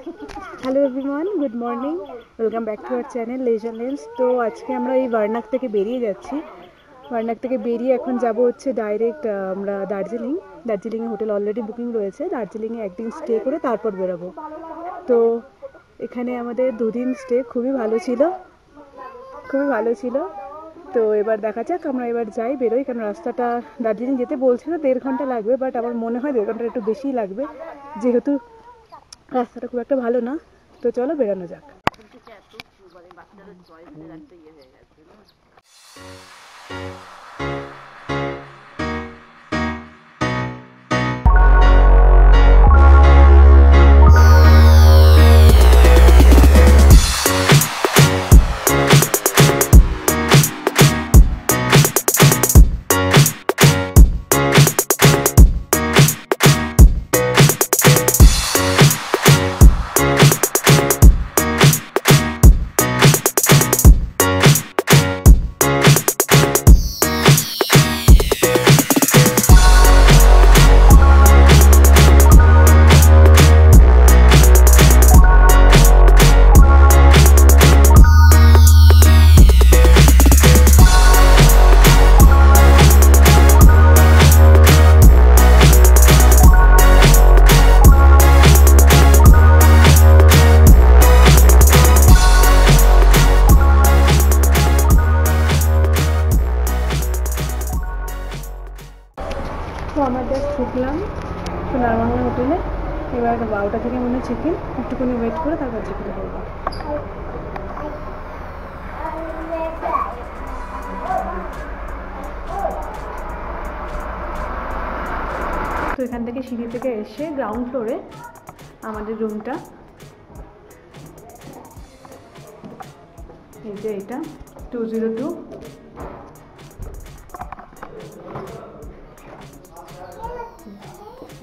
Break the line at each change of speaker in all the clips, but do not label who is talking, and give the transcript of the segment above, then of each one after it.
Hello everyone, good morning, welcome back to our channel laser lens. তো আজকে আমরা এই বার্নাক থেকে বেরিয়ে যাচ্ছি। বার্নাক থেকে বেরিয়ে এখন যাব হচ্ছে ডাইরেক্ট আমরা দার্জিলিংয়ে হোটেল অলরেডি বুকিং রয়েছে। দার্জিলিংয়ে একদিন স্টে করে তারপর বেরোবো। তো এখানে আমাদের দুদিন স্টে খুবই ভালো ছিল। তো এবার দেখা যাক, আমরা এবার বেরোই, কারণ রাস্তাটা দার্জিলিং যেতে বলছিল 1.5 ঘন্টা লাগবে, বাট আমার মনে হয় 1.5 ঘন্টার একটু বেশিই লাগবে, যেহেতু রাস্তাটা খুব একটা ভালো না। তো চলো বেরোনো যাক। তো আমাদের ঢুকলাম সোনারবাংলা হোটেলে। এবার 12টা থেকে মনে হয় চেক ইন, একটুখানি ওয়েট করে তারপর চেক ইন করবো। তো এখান থেকে সিঁড়ি থেকে এসে গ্রাউন্ড ফ্লোরে আমাদের রুমটা, এই যে এটা 202।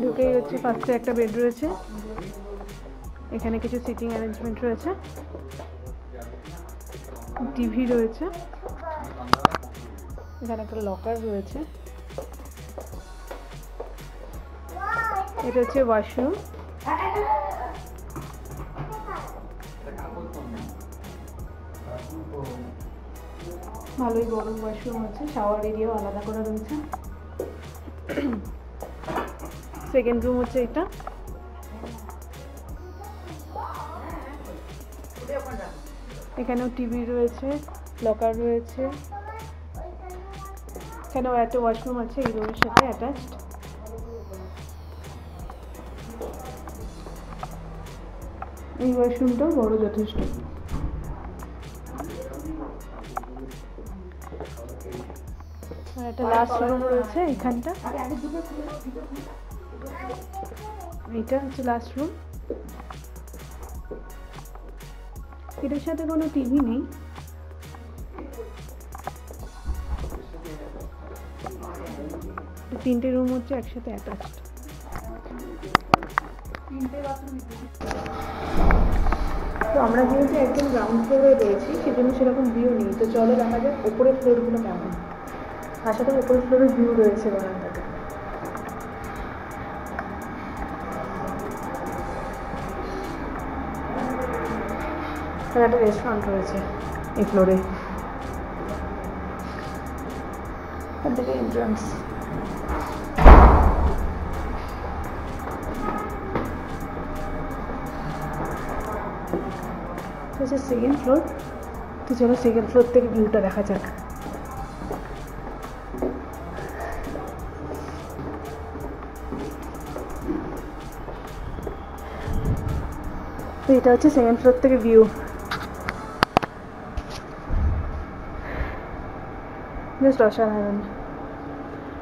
ঢুকেই হচ্ছে ফার্স্টে একটা বেড রয়েছে, এখানে কিছু সিটিং অ্যারেঞ্জমেন্ট রয়েছে, টিভি রয়েছে, এখানে একটা লকার রয়েছে, এটা হচ্ছে ওয়াশরুম। ভালোই বড় ওয়াশরুম আছে, শাওয়ার এরিয়াও আলাদা করা রয়েছে। সেকেন্ড রুম হচ্ছে এটা, এখানেও টিভি রয়েছে, লকার রয়েছে, এখানেও একটা ওয়াশরুম আছে এই রুমের সাথে অ্যাটাচড। এই ওয়াশরুমটাও বড় যথেষ্ট। আর একটা লাস্ট রুম রয়েছে এখানটা, এইটা হচ্ছে লাস্ট রুম। এটার সাথে কোনো টিভি নেই, তিনটে রুম হচ্ছে একসাথে অ্যাটাচড। তো আমরা যেহেতু একদম গ্রাউন্ড ফ্লোরে রয়েছি, সেজন্য সেরকম ভিউ নেই। তো চলো দেখা যাক ওপরের ফ্লোরগুলো কেমন। আশা করি ওপরের ফ্লোরের ভিউ রয়েছে বারান্দাতে। একটা রেস্টুরেন্ট রয়েছে এই ফ্লোরে, এখান থেকে এন্ট্রান্স। হচ্ছে সেকেন্ড ফ্লোর। তো চলো সেকেন্ড ফ্লোর থেকে ভিউটা দেখা যাক। তো এটা হচ্ছে সেকেন্ড ফ্লোর থেকে ভিউ, জাস্ট অসাধারণ।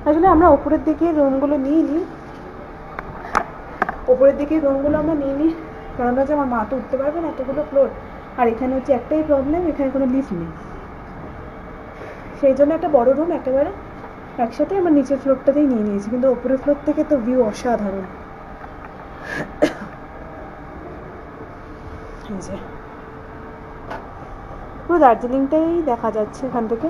আসলে আমরা ওপরের দিকে রুমগুলো নিইনি, আমরা নিইনি কারণ হচ্ছে আমার মা তো উঠতে পারবে না এতগুলো ফ্লোর। আর এখানে হচ্ছে একটাই প্রবলেম, এখানে কোনো লিফট নেই, সেই জন্য একটা বড় রুম একেবারে একসাথে আমরা নিচের ফ্লোরটাতেই নিয়ে নিয়েছি। কিন্তু ওপরের ফ্লোর থেকে তো ভিউ অসাধারণ। পুরো দার্জিলিংটাই দেখা যাচ্ছে এখান থেকে।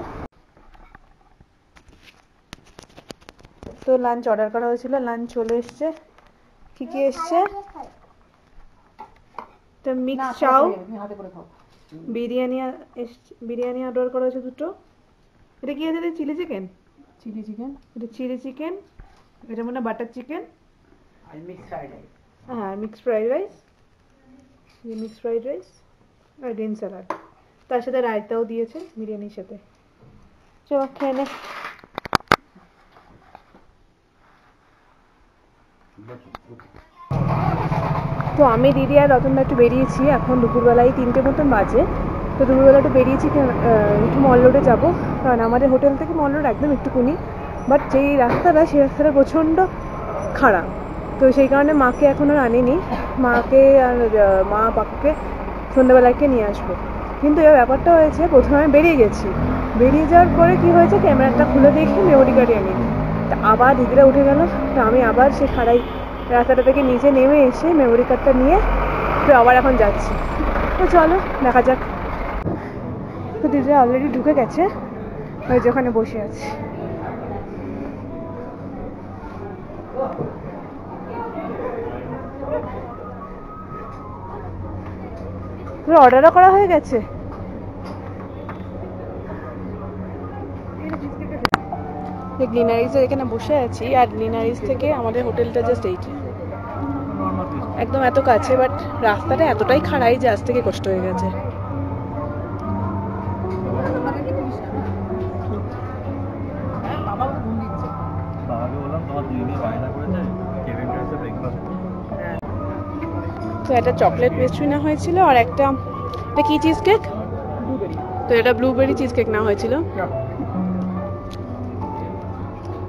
তো লাঞ্চ অর্ডার করা হয়েছিল, লাঞ্চ চলে এসছে। কি কি এসছে? তো মিক্স চাও, বিরিয়ানি, বিরিয়ানি অর্ডার করা হয়েছে দুটো। এটা কি আছে? চিলি চিকেন, চিলি চিকেন, এটা চিলি চিকেন, এটা মানে বাটার চিকেন আর মিক্স ফ্রাইড রাইস। হ্যাঁ, mix fried rice, mix fried rice আর গ্রিন স্যালাড, তার সাথে রায়তাও দিয়েছে বিরিয়ানির সাথে। চলো খেয়ে নে। তো আমি, দিদি আর রতনদা একটু বেরিয়েছি, এখন দুপুরবেলায় 3টে মতন বাজে। তো দুপুরবেলা একটু বেরিয়েছি, একটু মল রোডে যাবো, কারণ আমাদের হোটেল থেকে মল রোড একদম একটুকুনি, বাট যেই রাস্তাটা সেই রাস্তাটা প্রচণ্ড খারাপ। তো সেই কারণে মাকে এখন আর আনিনি, মাকে আর মা পাকুকে সন্ধ্যাবেলাকে নিয়ে আসবো। কিন্তু এবার ব্যাপারটা হয়েছে, প্রথমে আমি বেরিয়ে গেছি, বেরিয়ে যাওয়ার পরে কি হয়েছে, ক্যামেরাটা খুলে দেখি মেমোরি কার্ডই আনি। তা আবার দিদিরা উঠে গেল, তো আমি আবার সেই খাড়াই রাস্তাটা থেকে নিচে নেমে এসে মেমোরি কার্ডটা নিয়ে তো আবার এখন যাচ্ছি। তো চলো দেখা যাক। তো দিদিরা অলরেডি ঢুকে গেছে, ওই যে ওখানে বসে আছে। অর্ডারও করা হয়ে গেছে। গ্লিনারিজের এখানে বসে আছি, আর গ্লিনারিজ থেকে আমাদের হোটেলটা জাস্ট এইটা, একদম এত কাছে, বাট রাস্তাটা এতটাই খাড়াই যে আজ থেকে কষ্ট হয়ে গেছে। তো একটা চকলেট পেস্ট্রি না হয়েছিল, আর একটা কি চিজ কেক, তো এটা ব্লুবেরি চিজ কেক না হয়েছিল।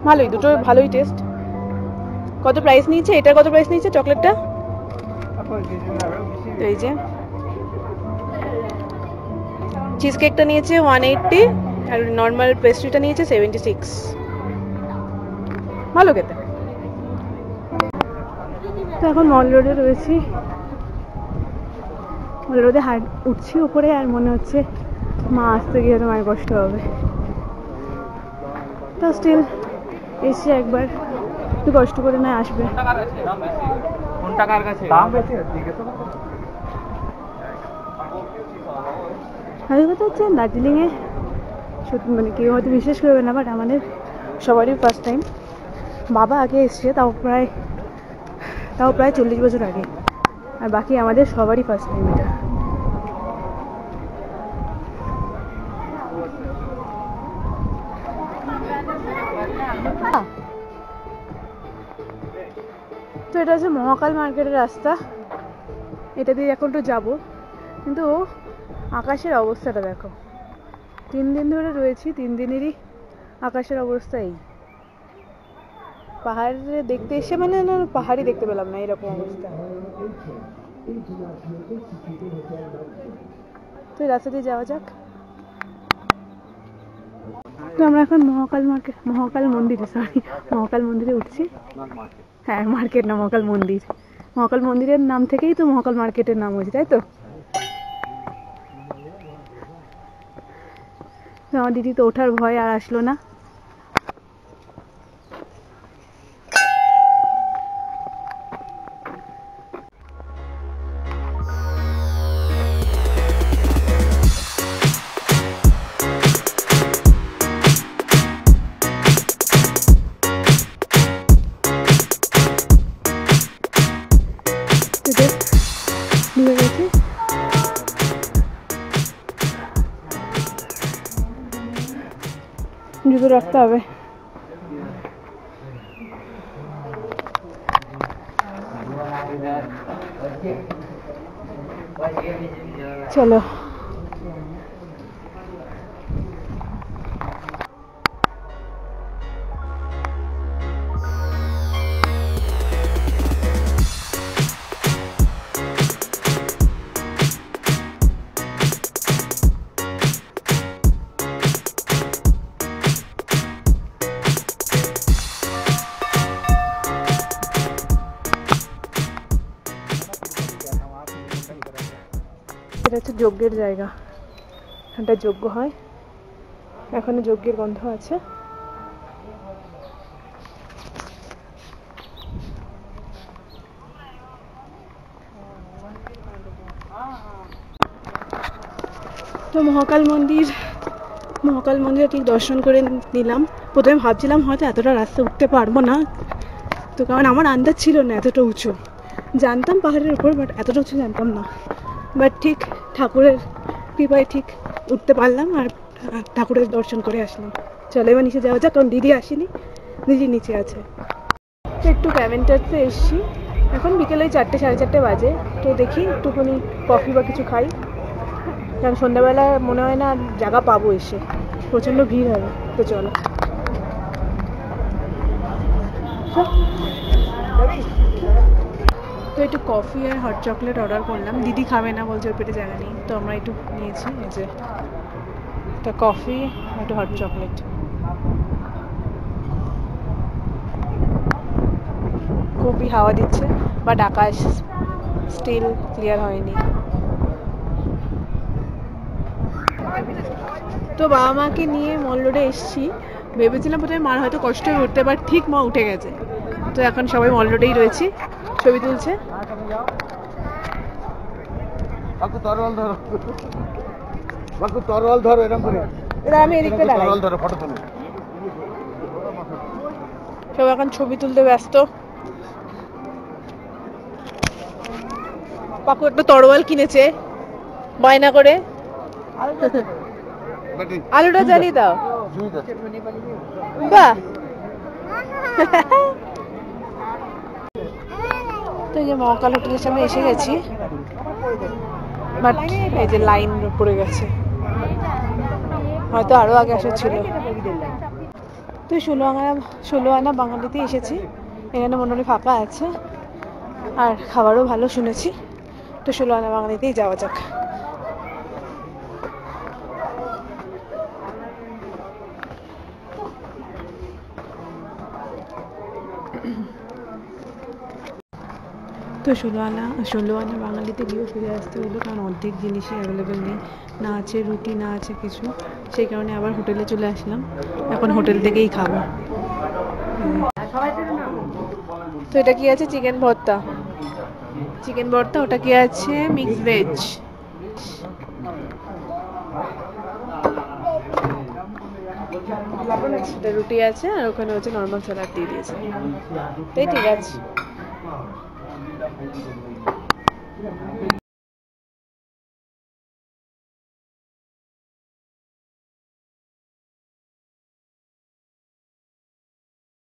ভালোই, দুটো ভালোই টেস্ট। কত প্রাইস নিয়েছে এটা? কত প্রাইস নিয়েছে চকলেটটা? এই যে চিজ কেকটা নিয়েছে 180, আর নর্মাল পেস্ট্রিটা নিয়েছে 76। ভালো খেতে। তো এখন মল রোডে রয়েছি, মল রোডে উঠছি উপরে, আর মনে হচ্ছে মা আসতে গিয়ে তো মায়ের কষ্ট হবে। তো স্টিল এসে একবার একটু কষ্ট করে না আসবে। ভালো কথা হচ্ছে দার্জিলিংয়ে সত্যি মানে কেউ হয়তো বিশ্বাস করবে না, বাট আমাদের সবারই ফার্স্ট টাইম। বাবা আগে এসছে, তাও প্রায় 40 বছর আগে, আর বাকি আমাদের সবারই ফার্স্ট টাইম এটা। তো এটা হচ্ছে মহাকাল মার্কেটের রাস্তা, এটা দিয়ে এখন তো যাবো, কিন্তু আকাশের অবস্থাটা দেখো, 3 দিন ধরে রয়েছি, 3 দিনেরই আকাশের অবস্থা এই। পাহাড় দেখতে এসে মানে না, পাহাড়ই দেখতে পেলাম না, এরকম অবস্থা। তো এই রাস্তা দিয়ে যাওয়া যাক। তো আমরা এখন মহাকাল মন্দিরে উঠছি। হ্যাঁ, মার্কেট না, মহাকাল মন্দির। মহাকাল মন্দিরের নাম থেকেই তো মহাকাল মার্কেটের নাম হয়েছে, তাই তো? আমার দিদি তো ওঠার ভয় আর আসলো না। জুতো রাখতে হবে। চলো এটা হচ্ছে যজ্ঞের জায়গা, এখানটা যজ্ঞ হয়, এখনো যজ্ঞের গন্ধ আছে। তো মহাকাল মন্দিরে ঠিক দর্শন করে নিলাম। প্রথমে ভাবছিলাম হয়তো এতটা রাস্তা উঠতে পারবো না, তো কারণ আমার আন্দাজ ছিল না এতটা উঁচু। জানতাম পাহাড়ের উপর, বাট এতটা উঁচু জানতাম না। বাট ঠিক ঠাকুরের কৃপায় ঠিক উঠতে পারলাম আর ঠাকুরের দর্শন করে আসলাম। চলো এবার নিচে যাওয়া যাক, কারণ দিদি আসেনি, দিদি নিচে আছে। তো একটু ক্যাভেন্টার্সে এসছি, এখন বিকেলে 4টে সাড়ে 4টে বাজে। তো দেখি একটুখানি কফি বা কিছু খাই, কারণ সন্ধ্যাবেলা মনে হয় না জায়গা পাবো, এসে প্রচণ্ড ভিড় হবে। তো চলো। তো একটু কফি আর হট চকলেট অর্ডার করলাম। দিদি খাবে না, বলছে ওর পেটে জায়গা নেই। তো আমরা একটু নিয়েছি, এই যে একটা কফি একটু হট চকলেট। খুবই হাওয়া দিচ্ছে, বাট আকাশ স্টিল ক্লিয়ার হয়নি। তো বাবা মাকে নিয়ে মল রোডে এসেছি। ভেবেছিলাম প্রথমে মার হয়তো কষ্ট হয়ে উঠতে, বাট ঠিক মা উঠে গেছে। তো এখন সবাই মল রোডেই রয়েছি, ছবি তুলছে। আমি এদিকে দাঁড়াই, সব এখন ছবি তুলতে ব্যস্ত। পাকু একটা তরোয়াল কিনেছে বায়না করে। আলুটা জ্বালিয়ে দাও। বাহ। তো এই যে মহাকাল হোটেলের সামনে এসে গেছি, বাট এই যে লাইন পড়ে গেছে, হয়তো আরো আগে আসা ছিল। তো 16 আনা বাঙালিতে এসেছি। এখানে মোটামুটি ফাঁকা আছে আর খাবারও ভালো শুনেছি। তো 16 আনা বাঙালিতেই যাওয়া যাক। তো 16 আনা বাঙালিতে গিয়েও ফিরে আসতে হলো, কারণ অর্ধেক জিনিসই অ্যাভেলেবেল নেই। না আছে রুটি, না আছে কিছু। সেই কারণে আবার হোটেলে চলে আসলাম, এখন হোটেল থেকেই খাবো। তো এটা কি আছে? চিকেন ভর্তা। ওটা কি আছে? Mix veg. রুটি আছে আর ওখানে হচ্ছে নর্মাল স্যালাড দিয়ে দিয়েছে। তাই ঠিক আছে।